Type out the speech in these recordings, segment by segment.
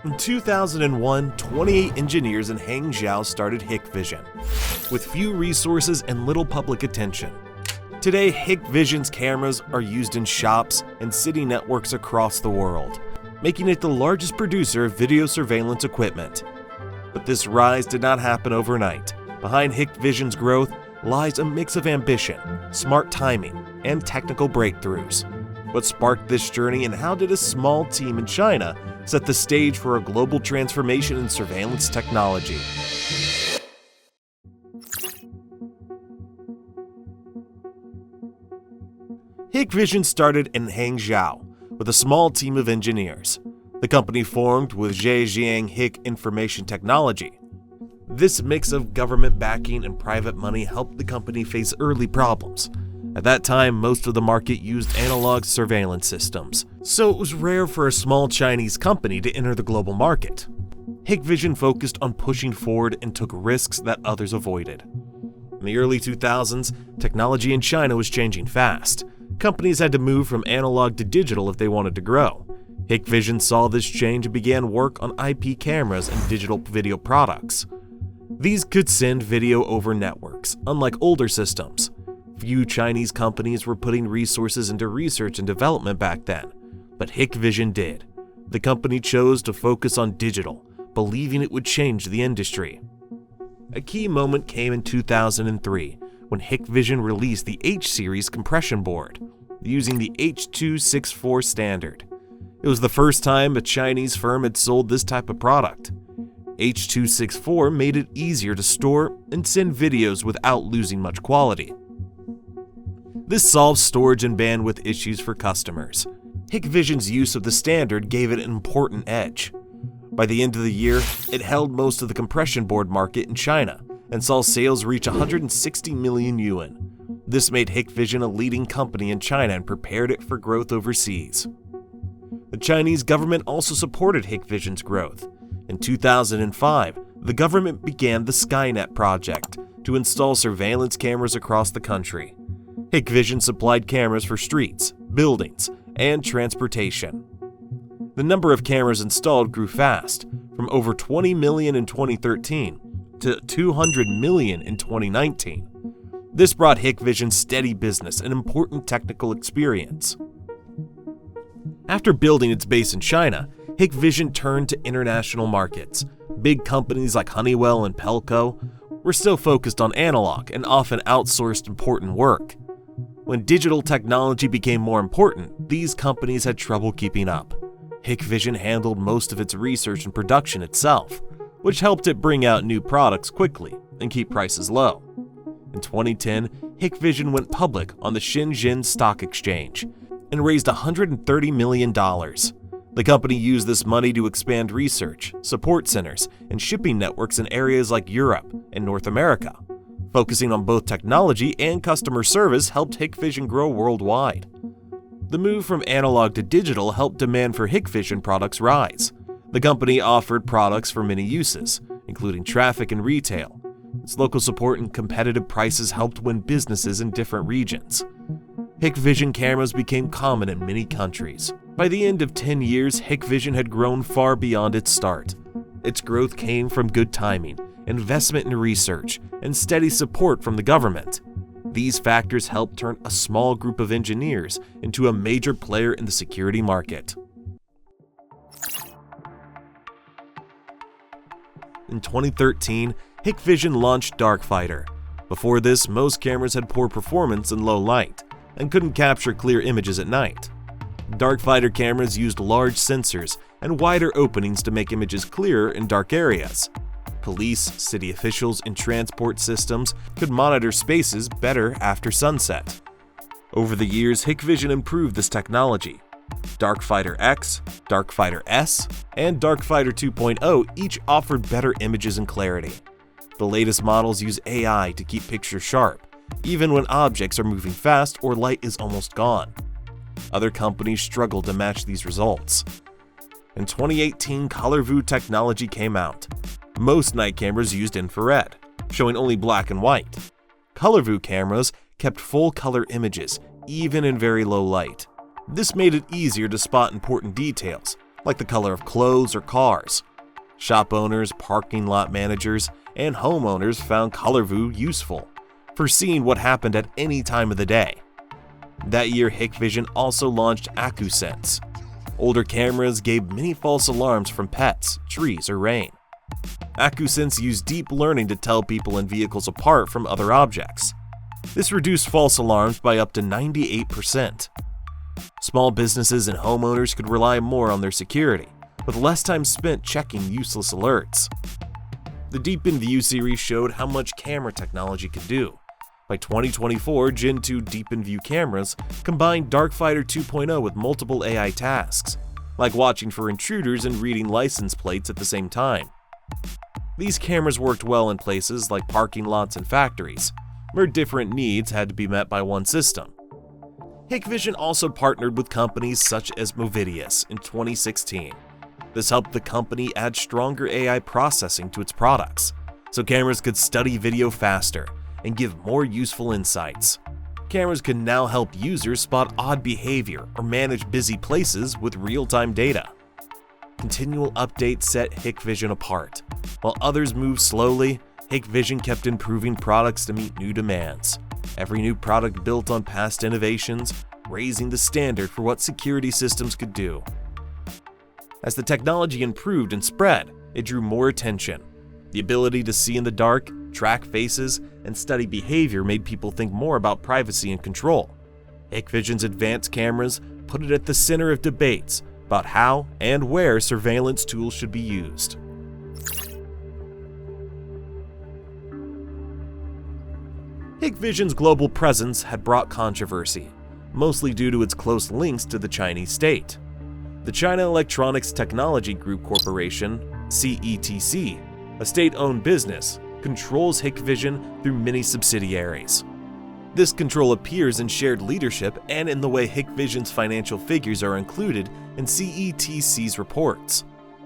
In 2001, 28 engineers in Hangzhou started Hikvision, with few resources and little public attention. Today, Hikvision's cameras are used in shops and city networks across the world, making it the largest producer of video surveillance equipment. But this rise did not happen overnight. Behind Hikvision's growth lies a mix of ambition, smart timing, and technical breakthroughs. What sparked this journey, and how did a small team in China set the stage for a global transformation in surveillance technology? Hikvision started in Hangzhou with a small team of engineers. The company formed with Zhejiang Hik Information Technology. This mix of government backing and private money helped the company face early problems. At that time, most of the market used analog surveillance systems, so it was rare for a small Chinese company to enter the global market. Hikvision focused on pushing forward and took risks that others avoided. In the early 2000s, technology in China was changing fast. Companies had to move from analog to digital if they wanted to grow. Hikvision saw this change and began work on IP cameras and digital video products. These could send video over networks, unlike older systems. Few Chinese companies were putting resources into research and development back then, but Hikvision did. The company chose to focus on digital, believing it would change the industry. A key moment came in 2003 when Hikvision released the H-series compression board, using the H.264 standard. It was the first time a Chinese firm had sold this type of product. H.264 made it easier to store and send videos without losing much quality. This solved storage and bandwidth issues for customers. Hikvision's use of the standard gave it an important edge. By the end of the year, it held most of the compression board market in China and saw sales reach 160 million yuan. This made Hikvision a leading company in China and prepared it for growth overseas. The Chinese government also supported Hikvision's growth. In 2005, the government began the Skynet project to install surveillance cameras across the country. Hikvision supplied cameras for streets, buildings, and transportation. The number of cameras installed grew fast, from over 20 million in 2013 to 200 million in 2019. This brought Hikvision steady business and important technical experience. After building its base in China, Hikvision turned to international markets. Big companies like Honeywell and Pelco were still focused on analog and often outsourced important work. When digital technology became more important, these companies had trouble keeping up. Hikvision handled most of its research and production itself, which helped it bring out new products quickly and keep prices low. In 2010, Hikvision went public on the Shenzhen Stock Exchange and raised $130 million. The company used this money to expand research, support centers, and shipping networks in areas like Europe and North America. Focusing on both technology and customer service helped Hikvision grow worldwide. The move from analog to digital helped demand for Hikvision products rise. The company offered products for many uses, including traffic and retail. Its local support and competitive prices helped win businesses in different regions. Hikvision cameras became common in many countries. By the end of 10 years, Hikvision had grown far beyond its start. Its growth came from good timing, investment in research, and steady support from the government. These factors helped turn a small group of engineers into a major player in the security market. In 2013, Hikvision launched DarkFighter. Before this, most cameras had poor performance in low light and couldn't capture clear images at night. DarkFighter cameras used large sensors and wider openings to make images clearer in dark areas. Police, city officials, and transport systems could monitor spaces better after sunset. Over the years, Hikvision improved this technology. DarkFighter X, DarkFighter S, and DarkFighter 2.0 each offered better images and clarity. The latest models use AI to keep pictures sharp, even when objects are moving fast or light is almost gone. Other companies struggle to match these results. In 2018, ColorVu technology came out. Most night cameras used infrared, showing only black and white. ColorVu cameras kept full-color images, even in very low light. This made it easier to spot important details, like the color of clothes or cars. Shop owners, parking lot managers, and homeowners found ColorVu useful for seeing what happened at any time of the day. That year, Hikvision also launched AcuSense. Older cameras gave many false alarms from pets, trees, or rain. AcuSense used deep learning to tell people and vehicles apart from other objects. This reduced false alarms by up to 98%. Small businesses and homeowners could rely more on their security, with less time spent checking useless alerts. The Deep in View series showed how much camera technology could do. By 2024, Gen 2 Deep in View cameras combined DarkFighter 2.0 with multiple AI tasks, like watching for intruders and reading license plates at the same time. These cameras worked well in places like parking lots and factories, where different needs had to be met by one system. Hikvision also partnered with companies such as Movidius in 2016. This helped the company add stronger AI processing to its products, so cameras could study video faster and give more useful insights. Cameras can now help users spot odd behavior or manage busy places with real-time data. Continual updates set Hikvision apart. While others moved slowly, Hikvision kept improving products to meet new demands. Every new product built on past innovations, raising the standard for what security systems could do. As the technology improved and spread, it drew more attention. The ability to see in the dark, track faces, and study behavior made people think more about privacy and control. Hikvision's advanced cameras put it at the center of debates about how and where surveillance tools should be used. Hikvision's global presence had brought controversy, mostly due to its close links to the Chinese state. The China Electronics Technology Group Corporation, CETC, a state-owned business, controls Hikvision through many subsidiaries. This control appears in shared leadership and in the way Hikvision's financial figures are included in CETC's reports.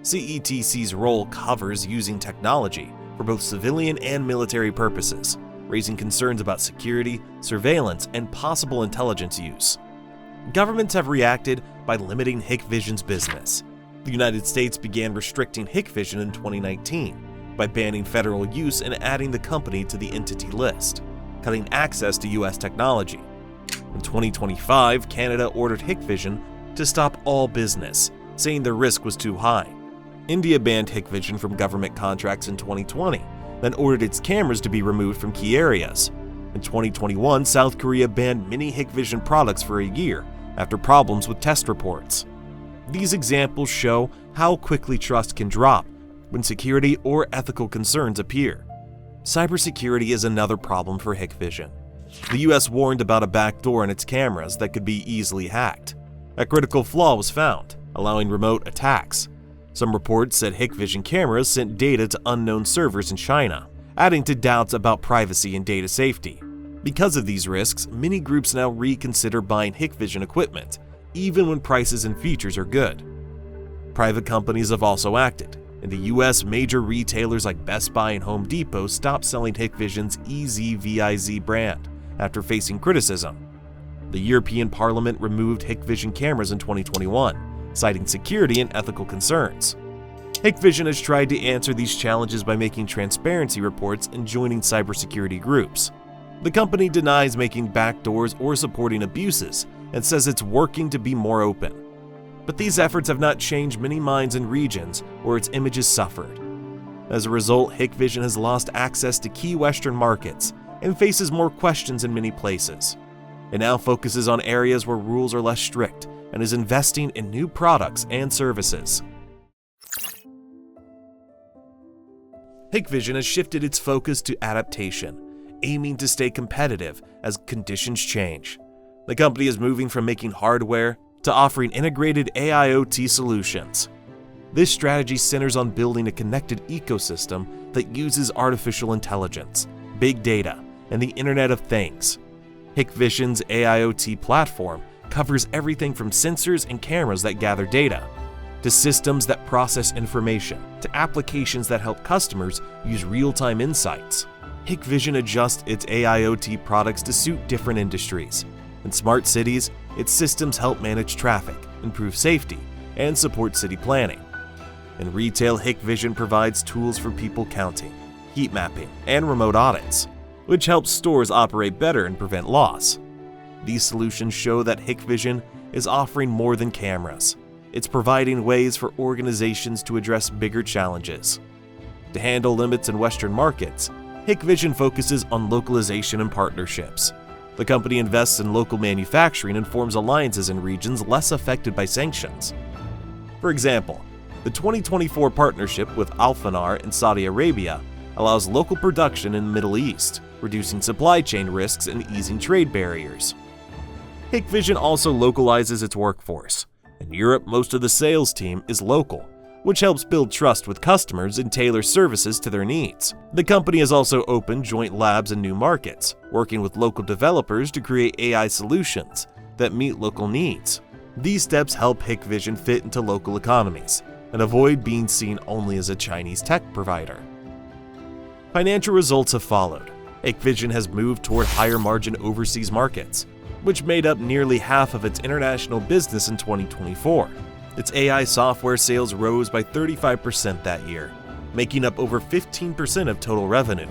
CETC's role covers using technology for both civilian and military purposes, raising concerns about security, surveillance, and possible intelligence use. Governments have reacted by limiting Hikvision's business. The United States began restricting Hikvision in 2019 by banning federal use and adding the company to the entity list, cutting access to U.S. technology. In 2025, Canada ordered Hikvision to stop all business, saying the risk was too high. India banned Hikvision from government contracts in 2020, then ordered its cameras to be removed from key areas. In 2021, South Korea banned many Hikvision products for a year after problems with test reports. These examples show how quickly trust can drop when security or ethical concerns appear. Cybersecurity is another problem for Hikvision. The US warned about a backdoor in its cameras that could be easily hacked. A critical flaw was found, allowing remote attacks. Some reports said Hikvision cameras sent data to unknown servers in China, adding to doubts about privacy and data safety. Because of these risks, many groups now reconsider buying Hikvision equipment, even when prices and features are good. Private companies have also acted. In the US, major retailers like Best Buy and Home Depot stopped selling Hikvision's EZVIZ brand after facing criticism. The European Parliament removed Hikvision cameras in 2021, citing security and ethical concerns. Hikvision has tried to answer these challenges by making transparency reports and joining cybersecurity groups. The company denies making backdoors or supporting abuses and says it's working to be more open. But these efforts have not changed many minds and regions where its image has suffered. As a result, Hikvision has lost access to key Western markets and faces more questions in many places. It now focuses on areas where rules are less strict and is investing in new products and services. Hikvision has shifted its focus to adaptation, aiming to stay competitive as conditions change. The company is moving from making hardware to offering integrated AIoT solutions. This strategy centers on building a connected ecosystem that uses artificial intelligence, big data, and the Internet of Things. Hikvision's AIoT platform covers everything from sensors and cameras that gather data, to systems that process information, to applications that help customers use real-time insights. Hikvision adjusts its AIoT products to suit different industries. In smart cities, its systems help manage traffic, improve safety, and support city planning. In retail, Hikvision provides tools for people counting, heat mapping, and remote audits, which helps stores operate better and prevent loss. These solutions show that Hikvision is offering more than cameras. It's providing ways for organizations to address bigger challenges. To handle limits in Western markets, Hikvision focuses on localization and partnerships. The company invests in local manufacturing and forms alliances in regions less affected by sanctions. For example, the 2024 partnership with Alphanar in Saudi Arabia allows local production in the Middle East, reducing supply chain risks and easing trade barriers. Hikvision also localizes its workforce. In Europe, most of the sales team is local, which helps build trust with customers and tailor services to their needs. The company has also opened joint labs in new markets, working with local developers to create AI solutions that meet local needs. These steps help Hikvision fit into local economies and avoid being seen only as a Chinese tech provider. Financial results have followed. Hikvision has moved toward higher margin overseas markets, which made up nearly half of its international business in 2024. Its AI software sales rose by 35% that year, making up over 15% of total revenue.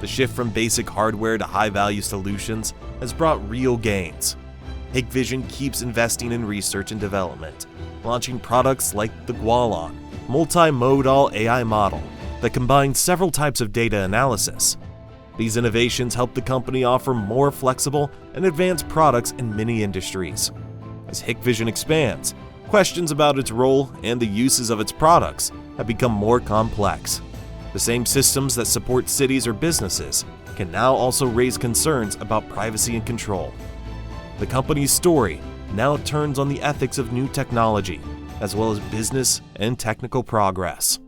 The shift from basic hardware to high-value solutions has brought real gains. Hikvision keeps investing in research and development, launching products like the Gualon, multimodal AI model that combines several types of data analysis. These innovations help the company offer more flexible and advanced products in many industries. As Hikvision expands, questions about its role and the uses of its products have become more complex. The same systems that support cities or businesses can now also raise concerns about privacy and control. The company's story now turns on the ethics of new technology, as well as business and technical progress.